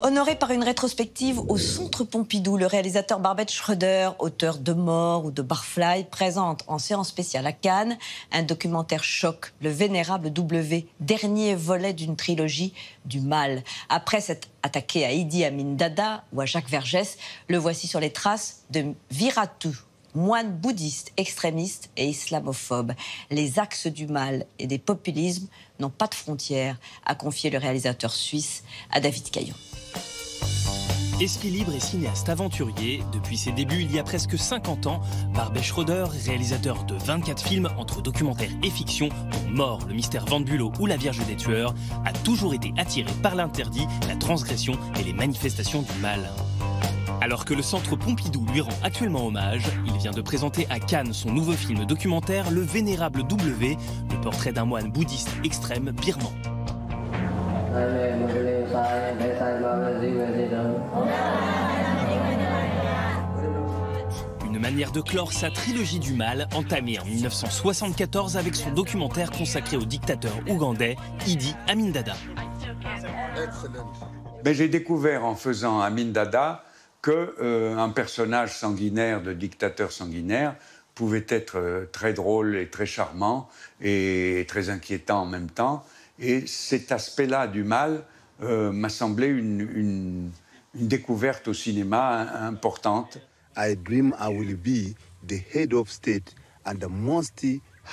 Honoré par une rétrospective au Centre Pompidou, le réalisateur Barbet Schroeder, auteur de Mort ou de Barfly, présente en séance spéciale à Cannes un documentaire choc, Le Vénérable W, dernier volet d'une trilogie du mal. Après s'être attaqué à Idi Amin Dada ou à Jacques Vergès, le voici sur les traces de Viratu, moine bouddhiste, extrémiste et islamophobe. Les axes du mal et des populismes n'ont pas de frontières, a confié le réalisateur suisse à David Caillon. Esprit libre et cinéaste aventurier, depuis ses débuts il y a presque 50 ans, Barbet Schroeder, réalisateur de 24 films entre documentaires et fiction, dont Mort, Le mystère Van Bülow ou La Vierge des tueurs, a toujours été attiré par l'interdit, la transgression et les manifestations du mal. Alors que le Centre Pompidou lui rend actuellement hommage, il vient de présenter à Cannes son nouveau film documentaire Le Vénérable W, le portrait d'un moine bouddhiste extrême birman. Une manière de clore sa trilogie du mal, entamée en 1974 avec son documentaire consacré au dictateur ougandais Idi Amin Dada. J'ai découvert en faisant Amin Dada qu'un personnage sanguinaire, de dictateur sanguinaire, pouvait être très drôle et très charmant et très inquiétant en même temps. Et cet aspect-là du mal m'a semblé une découverte au cinéma importante. I dream I will be the head of state and the most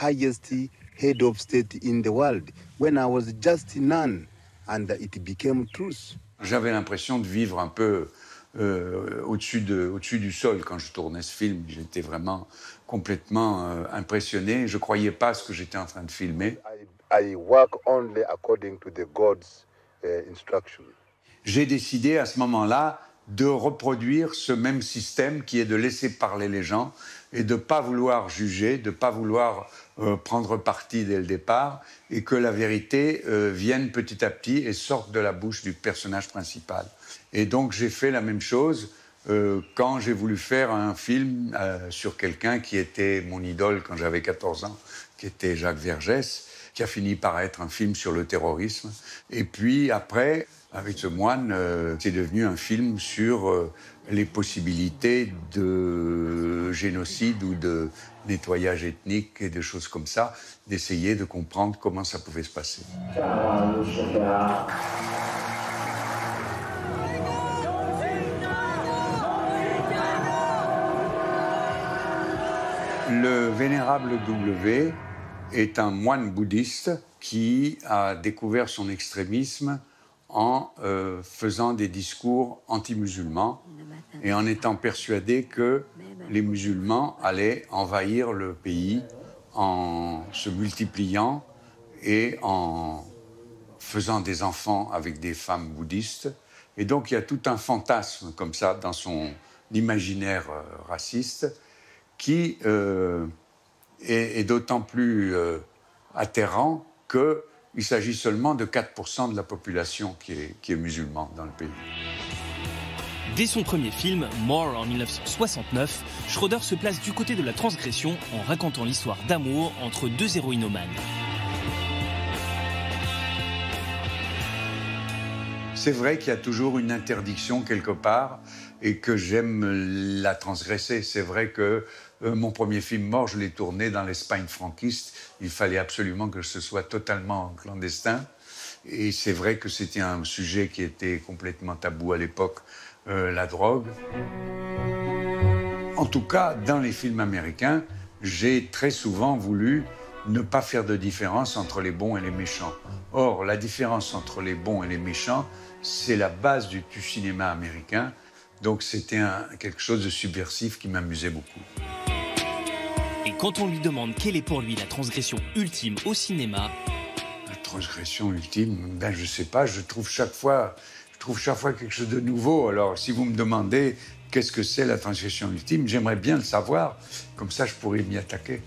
highest head of state in the world when I was just none and it became truth. J'avais l'impression de vivre un peu au-dessus du sol quand je tournais ce film. J'étais vraiment complètement impressionné. Je ne croyais pas à ce que j'étais en train de filmer. I work only according to the God's instruction. J'ai décidé à ce moment-là de reproduire ce même système qui est de laisser parler les gens et de ne pas vouloir juger, de ne pas vouloir prendre parti dès le départ et que la vérité vienne petit à petit et sorte de la bouche du personnage principal. Et donc j'ai fait la même chose quand j'ai voulu faire un film sur quelqu'un qui était mon idole quand j'avais 14 ans, qui était Jacques Vergès, qui a fini par être un film sur le terrorisme. Et puis après, avec ce moine, c'est devenu un film sur les possibilités de génocide ou de nettoyage ethnique et des choses comme ça, d'essayer de comprendre comment ça pouvait se passer. Le Vénérable W est un moine bouddhiste qui a découvert son extrémisme en faisant des discours anti-musulmans et en étant persuadé que les musulmans allaient envahir le pays en se multipliant et en faisant des enfants avec des femmes bouddhistes. Et donc il y a tout un fantasme comme ça dans son imaginaire raciste qui est d'autant plus atterrant qu'il s'agit seulement de 4% de la population qui est musulmane dans le pays. Dès son premier film, Mort en 1969, Schroeder se place du côté de la transgression en racontant l'histoire d'amour entre deux héroïnomanes. C'est vrai qu'il y a toujours une interdiction quelque part et que j'aime la transgresser. C'est vrai que mon premier film Mort, je l'ai tourné dans l'Espagne franquiste. Il fallait absolument que ce soit totalement clandestin. Et c'est vrai que c'était un sujet qui était complètement tabou à l'époque, la drogue. En tout cas, dans les films américains, j'ai très souvent voulu ne pas faire de différence entre les bons et les méchants. Or, la différence entre les bons et les méchants, c'est la base du cinéma américain. Donc c'était quelque chose de subversif qui m'amusait beaucoup. Et quand on lui demande quelle est pour lui la transgression ultime au cinéma... La transgression ultime, je sais pas, je trouve chaque fois quelque chose de nouveau. Alors si vous me demandez qu'est-ce que c'est la transgression ultime, j'aimerais bien le savoir, comme ça je pourrais m'y attaquer.